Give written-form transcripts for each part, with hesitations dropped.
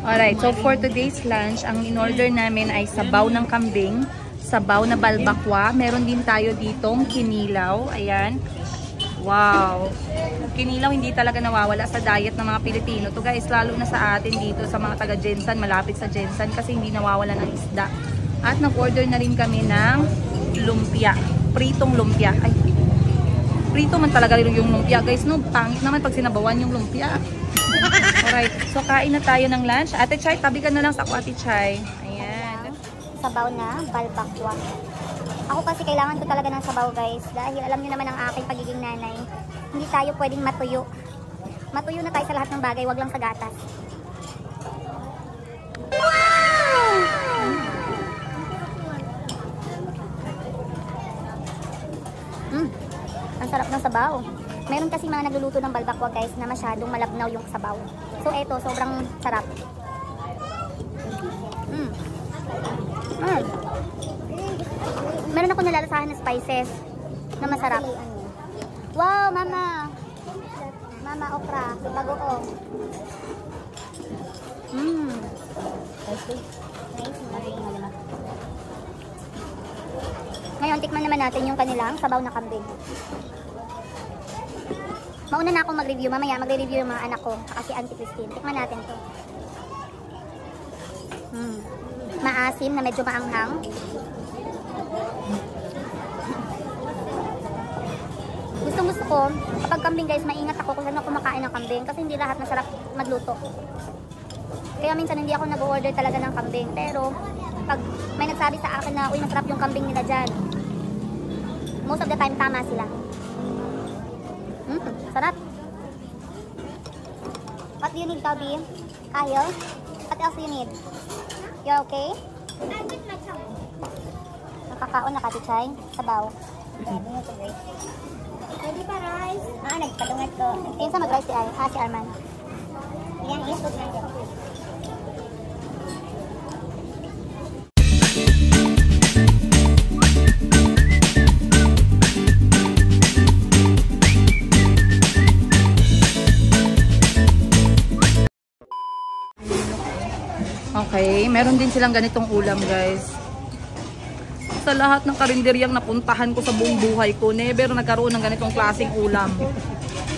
Alright, so for today's lunch, ang in-order namin ay sabaw ng kambing, sabaw na balbakwa. Meron din tayo ditong kinilaw. Ayan. Wow. Kinilaw hindi talaga nawawala sa diet ng mga Pilipino. To guys, lalo na sa atin dito sa mga taga Jensan, malapit sa Jensan kasi hindi nawawala ng isda. At nag-order na rin kami ng lumpia. Pritong lumpia. Ay, prito man talaga yung lumpia. Guys, no, pangit naman pag sinabawan yung lumpia. Alright, so kain na tayo ng lunch. Ate Chay, tabi ka na lang sa ako, Ate Chay. Ayan. Sabaw na balbakwa. Ako kasi kailangan ko talaga ng sabaw, guys. Dahil alam niyo naman ang aking pagiging nanay. Hindi tayo pwedeng matuyo. Matuyo na tayo sa lahat ng bagay, wag lang sa gatas. Wow! Ang sarap ng sabaw. Meron kasi mga nagluluto ng balbakwa, guys, na masyadong malabnaw yung sabaw. So eto, sobrang sarap. Meron ako nalalasahan na spices na masarap. Wow, mama! Mama okra, bagoong. Ngayon, tikman naman natin yung kanilang sabaw na kambing. Mauna na akong mag-review. Mamaya magre-review yung mga anak ko. Saka si Auntie Christine. Tikman natin to. Maasim na medyo maanghang. Gusto ko, kapag kambing, guys, maingat ako kung saan ako kumakain ng kambing. Kasi hindi lahat masarap magluto. Kaya minsan hindi ako nag-order talaga ng kambing. Pero, pag may nagsabi sa akin na, uy, masarap yung kambing nila dyan. Most of the time, tama sila. Sarap. What do you need, Toby? Kyle? What else do you need? You're okay? Nakakaon na, Kati Chay. Sabaw. Pwede pa rice? Nagpatungat ko. Yung sa mag-rice si Arman. Yan, isot na dyan. Okay, meron din silang ganitong ulam, guys. Sa lahat ng karinderyang napuntahan ko sa buong buhay ko, never nagkaroon ng ganitong klaseng ulam.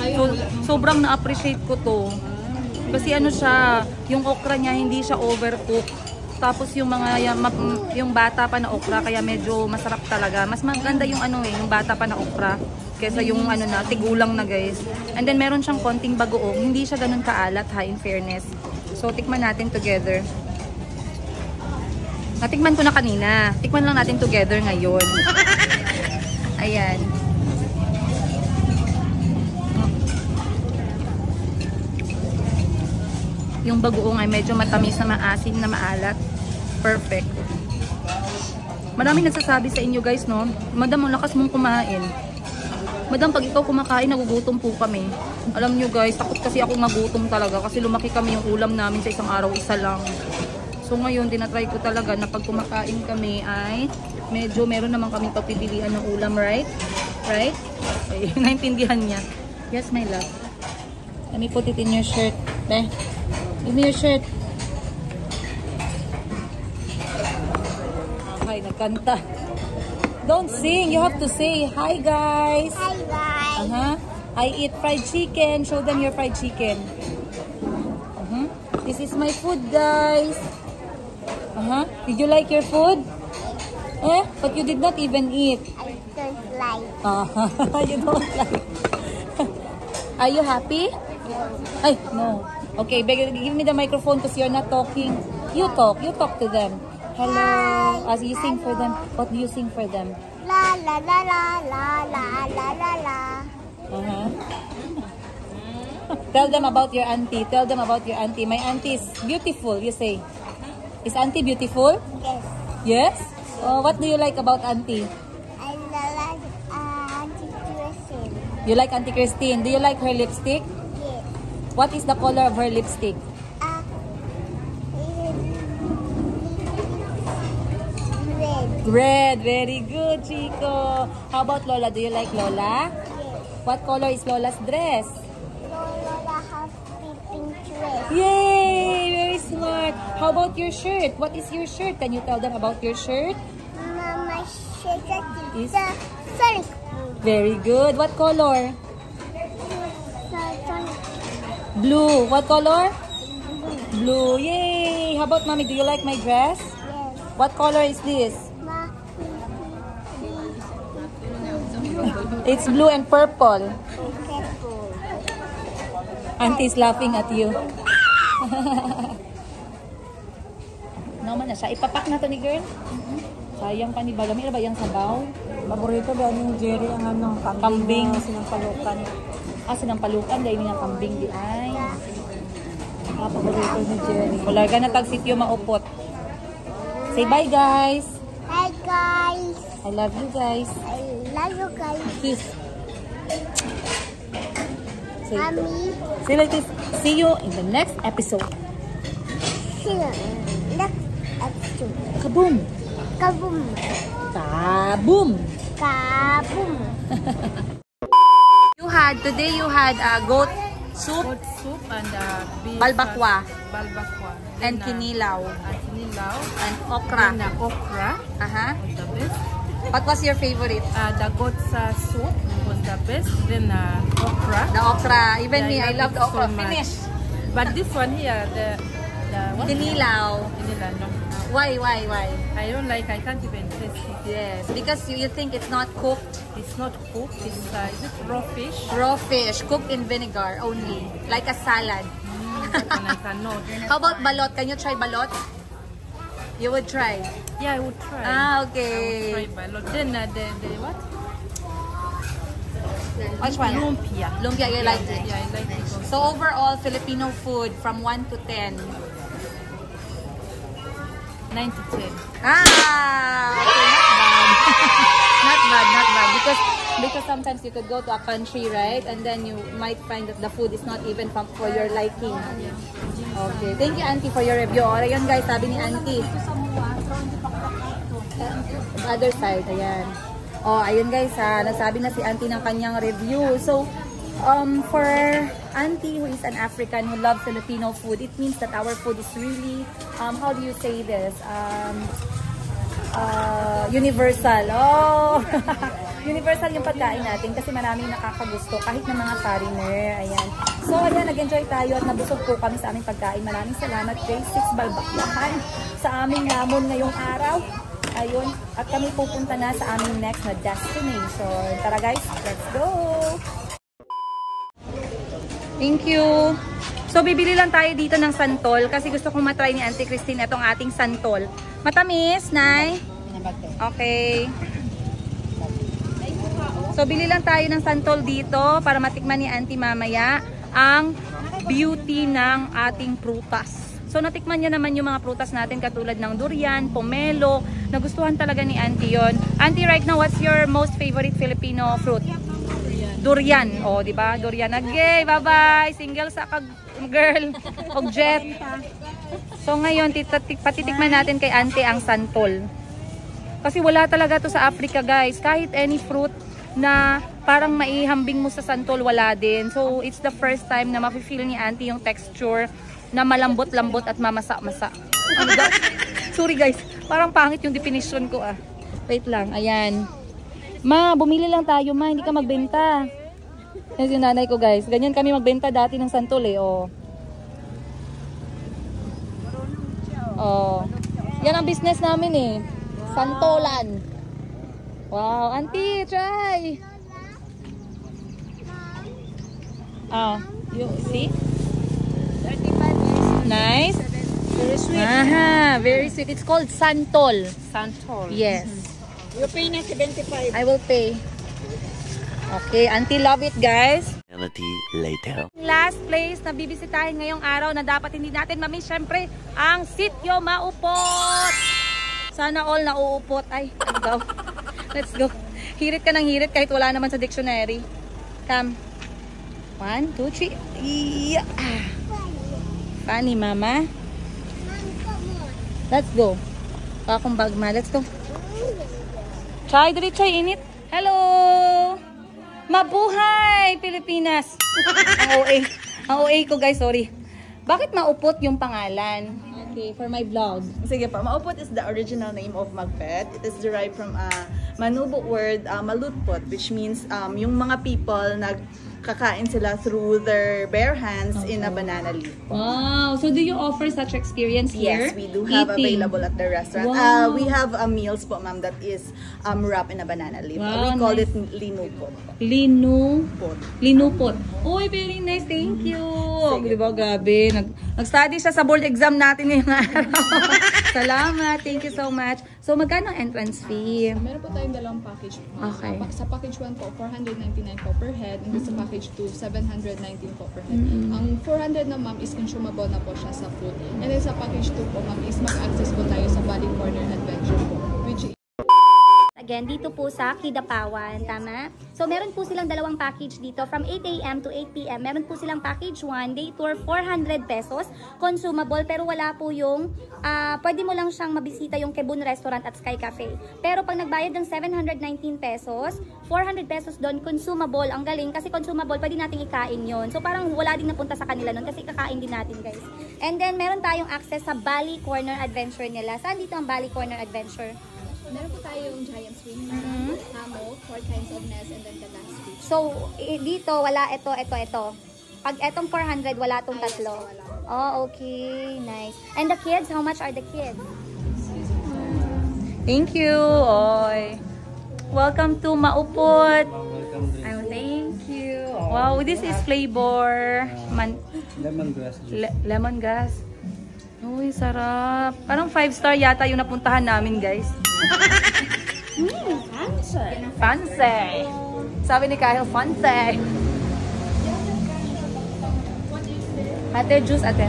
So, sobrang na-appreciate ko to. Kasi ano siya, yung okra niya hindi siya overcooked. Tapos yung yung bata pa na okra, kaya medyo masarap talaga. Mas maganda yung yung bata pa na okra kaysa yung na tigulang na, guys. And then meron siyang konting bagoong, hindi siya ganun kaalat, ha, in fairness. So tikman natin together. Natikman ko na kanina. Tikman lang natin together ngayon. Ayan. Yung bagoong ay medyo matamis na maasin na maalat. Perfect. Maraming nagsasabi sa inyo, guys, no? Madam, ang lakas mong kumain. Madam, pag ikaw kumakain, nagugutom po kami. Alam nyo, guys, takot kasi ako magutom talaga kasi lumaki kami yung ulam namin sa isang araw, isa lang. So ngayon, tinatry ko talaga na pag kumakain kami ay medyo meron naman kaming pagpipilian ng ulam, right? Right? Okay, naintindihan niya. Yes, my love. Let me put it in your shirt. Beh, give me your shirt. Okay, nagkanta. Don't sing. You have to say, hi, guys. Hi, guys. I eat fried chicken. Show them your fried chicken. This is my food, guys. Did you like your food? But you did not even eat. I don't like. You don't like. Are you happy? Ay, no. Okay, give me the microphone because you're not talking. You talk to them. Hello. Hi. As you sing for them. What do you sing for them? La la la la la la la la la. Tell them about your auntie. Tell them about your auntie. My auntie is beautiful, you say. Is auntie beautiful? Yes. Yes? What do you like about auntie? I like Auntie Christine. You like Auntie Christine. Do you like her lipstick? Yes. What is the color of her lipstick? Red. Red. Very good, Chico. How about Lola? Do you like Lola? Yes. What color is Lola's dress? Lola has pink dress. Yay! Very smart. How about your shirt? What is your shirt? Can you tell them about your shirt? My shirt Is the Sonic. very good. What color? Sonic. Blue. What color? Blue. Yay! How about mommy? Do you like my dress? Yes. What color is this? It's blue and purple. Auntie's laughing at you. Naman na siya. Ipapak na to ni girl. Sayang pa ni Balami. Ano ba yung sabaw? Paborito ba ni Jerry ang ano, Kambing. sinampalukan. Sinampalukan. Dahil nga kambing di ay. Paborito ni Jerry. Wala ka na tag sityo maupot. Say bye guys. Hi guys. I love you guys. I love you guys. Kiss. Say, Mommy. say like this. See you in the next episode. See you next episode. Kaboom! Kaboom. Kaboom! Kaboom. Today you had goat soup, Goat soup and beef. balbakwa, Balbakwa. and kinilaw, Kinilaw. and okra. And okra was the best. What was your favorite? The goat soup was the best. Then okra. The okra. Even Yeah, me, I love it the okra. so much. Finish. But this one here, the what? Kinilaw. Kinilaw, no. Why? I don't like. I can't even taste it. Yes, because you think it's not cooked. It's not cooked. It's is it raw fish? Raw fish, cooked in vinegar only, like a salad. That one I cannot. How about balot? Can you try balot? You would try. Yeah, I would try. Okay. I would try balot. Then the what? Which one? Lumpia. Lumpia, you like it? Yeah, I like it. So overall, Filipino food from 1 to 10. 9 to 10. Okay, not bad. Because sometimes you could go to a country, right? And then you might find that the food is not even for your liking. Okay. Thank you, Auntie, for your review. O, ayun guys, sabi ni Auntie. Other side, ayan. Oh, ayun guys, nasabi na si Auntie ng kanyang review. So, for Auntie who is an African who loves Filipino food, it means that our food is really, how do you say this? Universal. Oh! Universal yung pagkain natin kasi maraming nakakagusto kahit ng mga foreigner. Ayan. So, ayan, nag-enjoy tayo at nabusog po kami sa aming pagkain. Maraming salamat, J6 Balbakwahan, sa aming lamon ngayong araw. Ayun. At kami pupunta na sa aming next na destination. Tara guys, let's go! Thank you! So, bibili lang tayo dito ng santol kasi gusto kong matry ni Auntie Christine itong ating santol. Matamis, Nay? Okay. So, bili lang tayo ng santol dito para matikman ni Auntie mamaya ang beauty ng ating prutas. So, natikman niya naman yung mga prutas natin katulad ng durian, pomelo. Nagustuhan talaga ni Auntie yon. Auntie, right now, what's your most favorite Filipino fruit? Durian. O, di ba? Durian. Okay, bye-bye. Single sa girl. Og jet. So, ngayon, patitikman natin kay Auntie ang santol. Kasi wala talaga to sa Africa, guys. Kahit any fruit na parang maihambing mo sa santol, wala din. So, it's the first time na mafe-feel ni Auntie yung texture na malambot-lambot at mamasa-masa. Sorry guys, parang pangit yung definition ko ah. Wait lang, ayan. Ma, bumili lang tayo ma, hindi ka magbenta. Yan yung nanay ko guys. Ganyan kami magbenta dati ng santol eh, oh. Oh. Yan ang business namin eh. Santolan. Wow, Auntie, try. Oh, you see? Nice. Very sweet. Aha, very sweet. It's called santol. Santol. Yes. You pay na 75. I will pay. Okay, Auntie love it, guys. Later. Last place na bibisitahin ngayong araw na dapat hindi natin mamiss, syempre, ang Sitio Maupot. Sana all nauupot. Ay, ano daw? Let's go. Hirit ka ng hirit kahit wala naman sa dictionary. Come. 1, 2, 3. Yeah. Funny, mama. Let's go. Akong bag, ma. Let's go. Try, init. Hello! Mabuhay, Pilipinas! Ang OA ko, guys. Sorry. Bakit Maupot yung pangalan? Okay, for my vlog. Sige pa, Maupot is the original name of Magpet. It is derived from a Manubo word, malutpot, which means yung mga people nagkakain sila through their bare hands in a banana leaf. Wow! So do you offer such experience here? Yes, we do have available at the restaurant. Wow. We have meals po, ma'am, that is wrapped in a banana leaf. Wow, We call nice. it linupot. Linupot. Uy, very nice. Thank you. Di ba, Gabi? Nag-study siya sa board exam natin ngayong araw. Salamat. Thank you so much. So, magkano ang entrance fee? Meron po tayong dalawang package po. Okay. Sa package 1 po, 499 po per head. And sa package 2, 719 po per head. Ang 400 na ma'am is consumable na po siya sa food. And then sa package 2 po ma'am is mag-access po tayo sa Bali Corner Adventure po. Which Again, dito po sa Kidapawan, tama? So, meron po silang dalawang package dito. From 8 a.m. to 8 p.m. Meron po silang package 1, day tour, 400 pesos. Consumable, pero wala po yung, pwede mo lang siyang mabisita yung Kebun Restaurant at Sky Cafe. Pero pag nagbayad ng 719 pesos, 400 pesos doon, consumable. Ang galing, kasi consumable, pwede nating ikain yon. So, parang wala din napunta sa kanila nun, kasi kakain din natin, guys. And then, meron tayong access sa Bali Corner Adventure nila. Saan dito ang Bali Corner Adventure? meron po tayong giant swing, hammock, 4 kinds of nest, and then the last switch. So, dito, wala ito. Pag etong 400, wala tong tatlo. Wala. Oh, okay. Nice. And the kids, how much are the kids? Thank you. Oy. Welcome to Maupot. Oh, thank you. Wow, this is flavor. Lemongrass juice. Lemongrass. Uy, sarap. Parang 5-star yata yung napuntahan namin, guys. Fancy. Fancy. Sabi ni Kyle, fancy. Ate, juice, ate.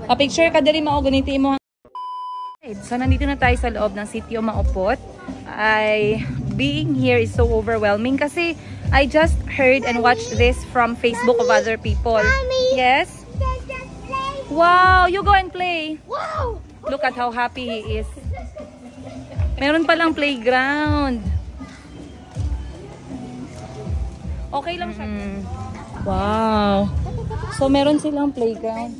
Pa-picture ka dali mo, guniti mo. So, nandito na tayo sa loob ng sitio Maupot. Being here is so overwhelming kasi I just heard and watched this from Facebook of other people. Mommy. Yes? Wow, you go and play. Wow! Look at how happy he is. Meron palang playground. Okay lang siya. Wow. So, meron silang playground.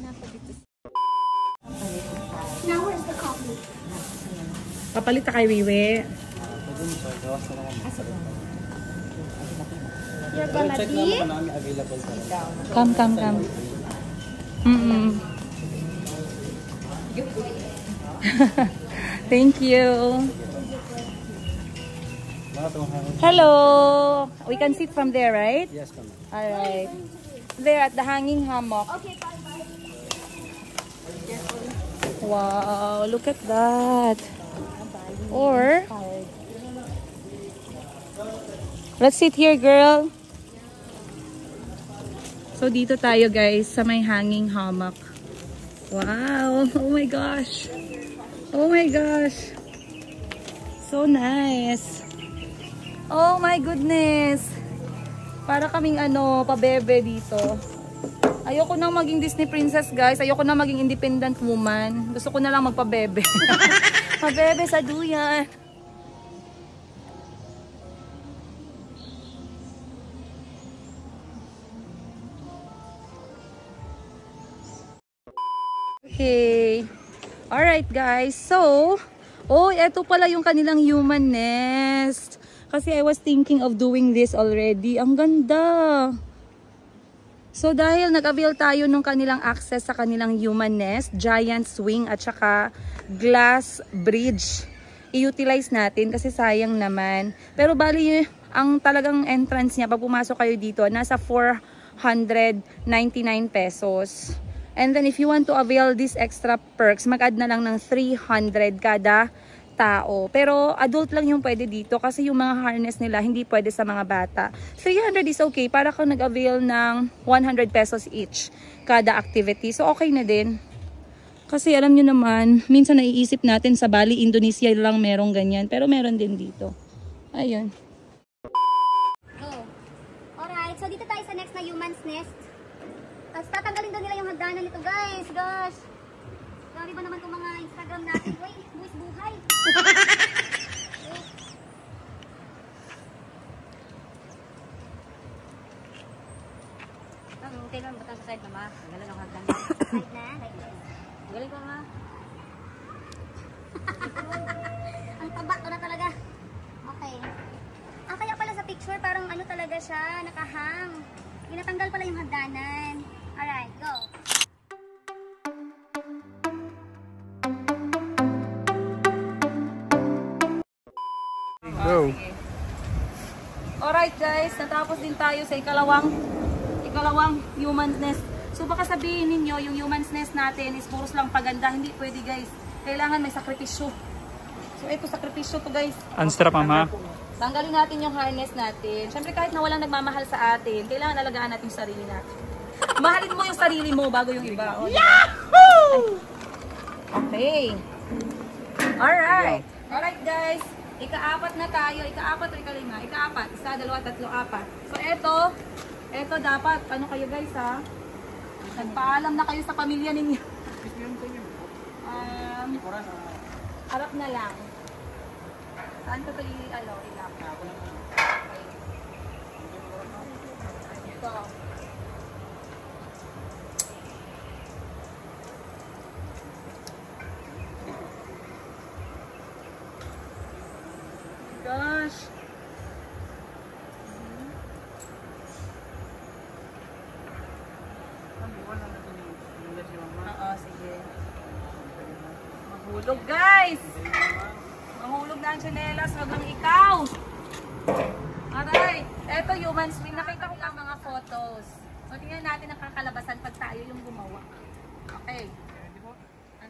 Now, where's the coffee? Kapalit na kay Wiwi. You're gonna Check be? naman kung namin available talaga. Come. Thank you. Hello. We can sit from there, right? Yes, ma'am. Alright. There at the hanging hammock. Okay, bye-bye. Wow, look at that. Or, let's sit here, girl. So, dito tayo, guys, sa may hanging hammock. Wow. Oh my gosh. Oh my gosh. So nice. Oh my goodness. Para kaming pabebe dito. Ayoko nang maging Disney princess, guys. Ayoko nang maging independent woman. Gusto ko na lang magpabebe. Pabebe sa duyan. Okay. Alright, guys. So, eto pala yung kanilang human nest. Kasi I was thinking of doing this already. Ang ganda. So, dahil nag-avail tayo ng kanilang access sa kanilang human nest, giant swing at saka glass bridge, i-utilize natin kasi sayang naman. Pero bali, ang talagang entrance niya, pag pumasok kayo dito, nasa 499 pesos. And then if you want to avail these extra perks, mag-add na lang ng 300 kada tao. Pero adult lang yung pwede dito kasi yung mga harness nila hindi pwede sa mga bata. 300 is okay para kung nag-avail ng 100 pesos each kada activity. So okay na din. Kasi alam nyo naman, minsan naiisip natin sa Bali, Indonesia lang merong ganyan. Pero meron din dito. Ayun. Oh. Alright, so dito tayo sa next na human's nest. Tapos tatanggalin daw nila yung hagdanan nito, guys. Gosh. Grabe ba naman itong mga Instagram natin? Uy, buwis buhay. Okay lang, bata sa side na ma. Galing ang hagdan. Side na, like this. Galing ko ma. Ang taba ko na talaga. Okay. Kaya pala sa picture, parang ano talaga siya, nakahang. Tinatanggal pala yung hagdanan. Alright, go. Go. Alright guys, natapos din tayo sa ikalawang human's nest. So baka sabihin ninyo, yung human's nest natin is puros lang paganda. Hindi pwede guys. Kailangan may sakripisyo. So ito, sakripisyo to guys. Unstrap, mama. Tanggalin natin yung harness natin. Siyempre kahit na walang nagmamahal sa atin, kailangan alagaan natin yung sarili natin. Mahalin mo yung sarili mo bago yung iba. O, Yahoo! Okay. Alright. Alright guys. Ika-apat na tayo. Ika-apat o ika-lima? Ika-apat. Isa, dalawa, tatlo, apat. So eto dapat, ano kayo guys ha? Nagpaalam na kayo sa pamilya ninyo. Harap na lang. Saan ko ito ilap? Okay. Ito. Gosh. Oo, sige. Mahulog guys! Mahulog na ang tsinelas, wag lang ikaw! Alright, eto human swing. Nakita ko lang mga photos. So tingnan natin ang kakalabasan pag tayo yung gumawa. Okay.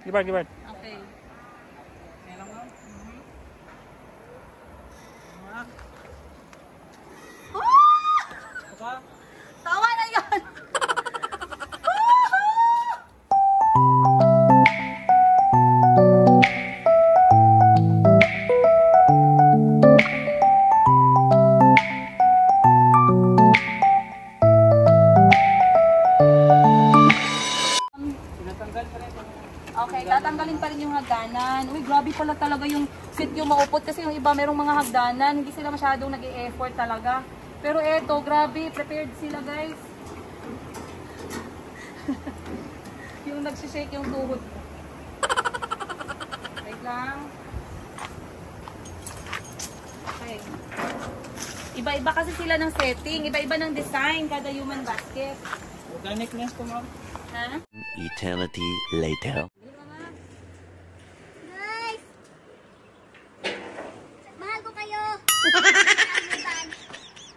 Gibart. Okay. Tawa na yun! Okay, tatanggalin pa rin yung hagdanan. Uy, grabe pala talaga yung seat yung maupot kasi yung iba merong mga hagdanan. Hindi sila masyadong nag-e-effort talaga. Pero eto, grabe, prepared sila guys. Yung nagsishake yung tuhod ko. Wait lang. Okay. Iba-iba kasi sila ng setting. Iba-iba ng design kada human basket. Organic nest po, ma'am. Ha? Eternity later. Guys! Mahal ko kayo!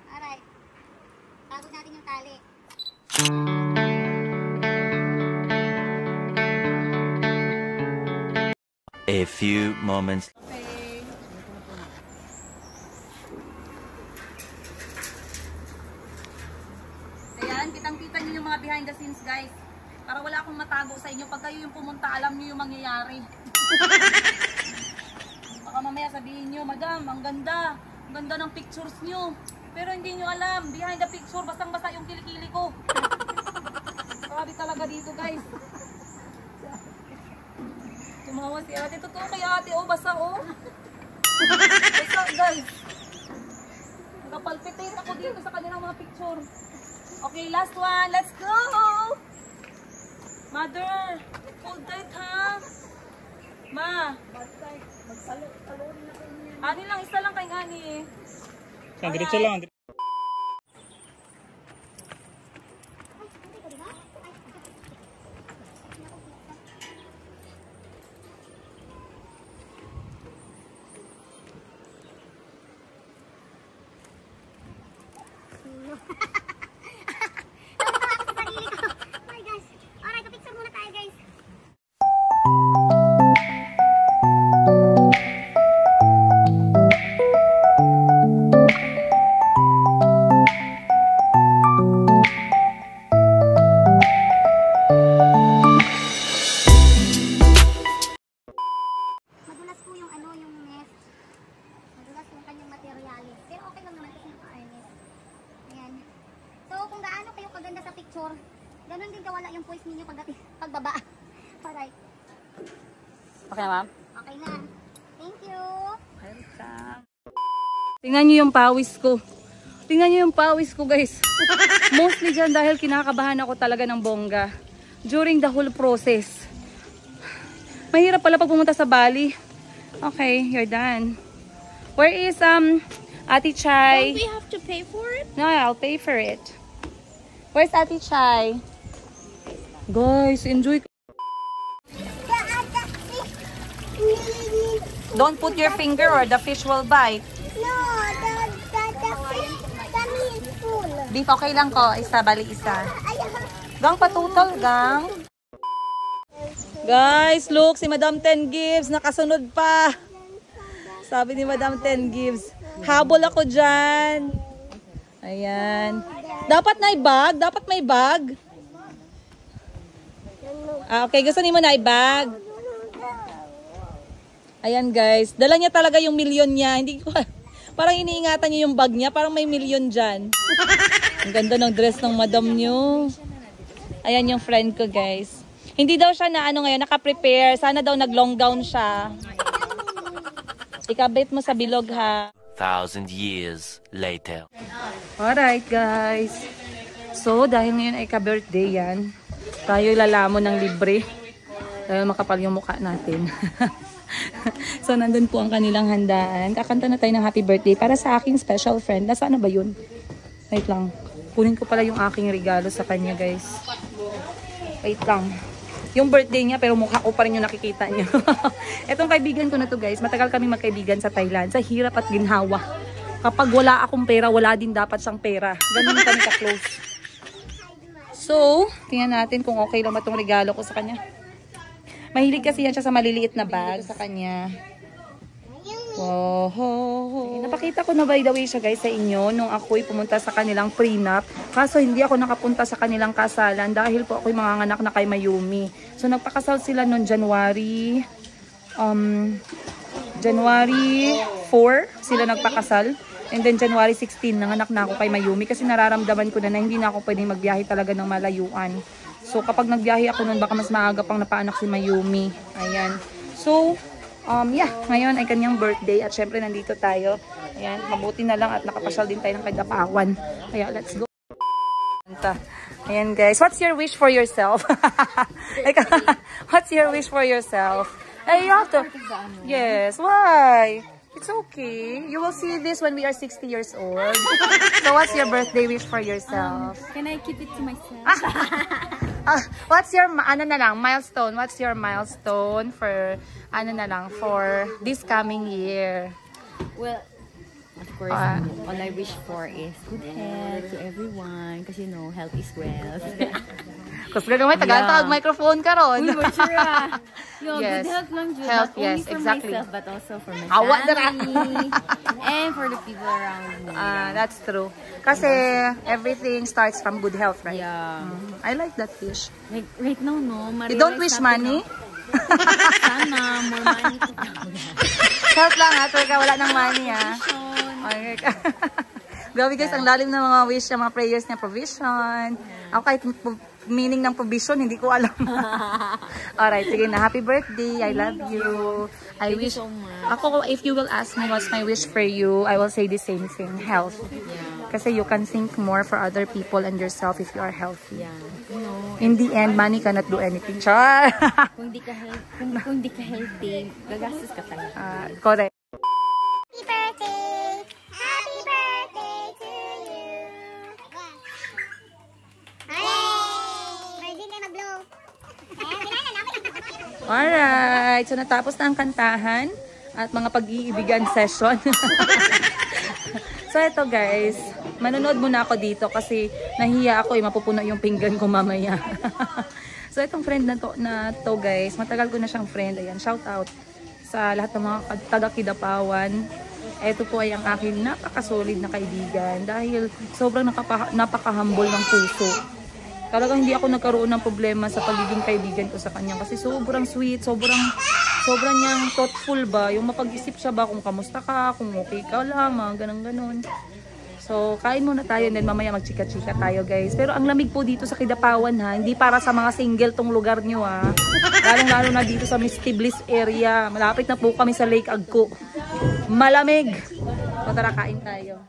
Alright. Pagod natin yung tali. A few moments. Okay. Ayan, kitang-kita nyo yung mga behind the scenes guys. Para wala akong matago sa inyo. Pag kayo yung pumunta, alam nyo yung mangyayari. Baka mamaya sabihin nyo, Madam, ang ganda. Ang ganda ng pictures nyo. Pero hindi nyo alam, behind the picture, basang-basa yung kilikili ko. Grabe talaga dito guys. Tumawa si ate. Totoo kay ate, oh, basa oh. Basa guys. Nakapalpitate ako dito sa kanilang mga picture. Okay, last one. Let's go! Mother, hold tight ha. Ma. Magsalo rin ako niya. Ani lang, isa lang kay Ani eh. Diretso lang. Ganon din kawala yung voice ninyo pagbaba. Alright. Okay na ma'am? Okay na. Thank you. Welcome. Tingnan nyo yung pawis ko. Tingnan nyo yung pawis ko guys. Mostly dyan dahil kinakabahan ako talaga ng bongga. During the whole process. Mahirap pala pag pumunta sa Bali. Okay, you're done. Where is Ate Chai? Don't we have to pay for it? No, I'll pay for it. Where's Ate Chai? Guys, enjoy. Don't put your finger or the fish will bite. No, the fish tummy is full. Beef, okay lang ko. Isa, bali isa. Gang patutol, gang. Guys, look, si Madam 10 Gives, nakasunod pa. Sabi ni Madam 10 Gives, habol ako dyan. Ayan. Dapat na i-bag? Dapat may bag? Okay, gusto niyo mo na i-bag? Ayan guys, dala niya talaga yung milyon niya. Hindi ko, parang iniingatan niya yung bag niya, parang may milyon dyan. Ang ganda ng dress ng madam niyo. Ayan yung friend ko guys. Hindi daw siya na ano ngayon, naka-prepare. Sana daw nag-long gown siya. Ikabit mo sa bilog ha. 1,000 years later. Alright guys. So dahil ngayon ay ka-birthday yan, tayo lalamon ng libre. Dahil makapal yung mukha natin. So nandun po ang kanilang handaan. Kakanta na tayo ng happy birthday para sa aking special friend. Nasaan na ba yun? Wait lang. Kunin ko pala yung aking regalo sa kanya guys. Wait lang. Yung birthday niya pero mukha ko pa rin yung nakikita niyo. Etong kaibigan ko na to guys. Matagal kami magkaibigan sa Thailand. Sa hirap at ginhawa. Kapag wala akong pera, wala din dapat siyang pera. Ganun kami ka-close. So, tingnan natin kung okay lang ba itong regalo ko sa kanya. Mahilig kasi yan siya sa maliliit na bag sa kanya. Wow. Napakita ko na by the way siya guys sa inyo nung ako'y pumunta sa kanilang prenup. Kaso hindi ako nakapunta sa kanilang kasalan dahil po ako'y manganganak na kay Mayumi. So nagpakasal sila noong January 4 sila nagpakasal. And then January 16 nanganak na ako kay Mayumi kasi nararamdaman ko na hindi na ako pwedeng magbiyahe talaga ng malayuan. So, kapag nagbiyahe ako nun, baka mas maaga pang napaanak si Mayumi. Ayan. So, yeah. Ngayon ay kanyang birthday. At syempre, nandito tayo. Ayan. Mabuti na lang at nakapasyal din tayo ng Kadapawan. Kaya, let's go. Ayan, guys. What's your wish for yourself? What's your wish for yourself? Ay, you have to... Yes. Why? It's okay. You will see this when we are 60 years old. So, what's your birthday wish for yourself? Can I keep it to myself? What's your milestone? What's your milestone for for this coming year? Well, of course, all I wish for is good health to everyone because you know, health is wealth. Kasi gagawin tagal-tag microphone ka ron. Uy, sure no, yes. Good health lang, Jude. Health, Not only yes, for exactly. myself, but also for my family and for the people around me. That's true. Kasi everything starts from good health, right? Yeah. I like that wish. Like, right now, no. You don't wish money? Sana, more money. Health lang ha, talaga wala ng money ha. Okay. Grabe guys, ang lalim ng mga wish niya, mga prayers niya, provision. Ako kahit meaning ng provision, hindi ko alam. Alright, sige na. Happy birthday. I love you. I wish, so much. ako, if you will ask me what's my wish for you, I will say the same thing, health. Kasi you can think more for other people and yourself if you are healthy. Yeah. You know, in the end, money cannot do anything. Char! kung di ka healthy, gagastos ka talaga. Correct. Happy birthday! Happy birthday to you! Hooray! Virgin kayo mag-blow. Alright, so natapos na ang kantahan at mga pag-iibigan session. So eto guys, manonood muna ako dito kasi nahiya ako mapupuno yung pinggan ko mamaya. So itong friend na to guys, matagal ko na siyang friend. Ayan, shout out sa lahat ng mga taga-Kidapawan. Ito po ay ang aking napakasolid na kaibigan dahil sobrang napaka-humble ng puso. Talagang hindi ako nagkaroon ng problema sa pagiging kaibigan ko sa kanya kasi sobrang sweet, sobrang niyang thoughtful ba, yung mapag-isip siya ba kung kamusta ka, kung okay ka lang, mga ganun-ganun. So, kain muna tayo and then mamaya magchika-chika tayo guys. Pero ang lamig po dito sa Kidapawan ha, hindi para sa mga single tong lugar nyo ha. Lalong-lalo na dito sa Misty Bliss area. Malapit na po kami sa Lake Agco. Malamig. So, tara kain tayo.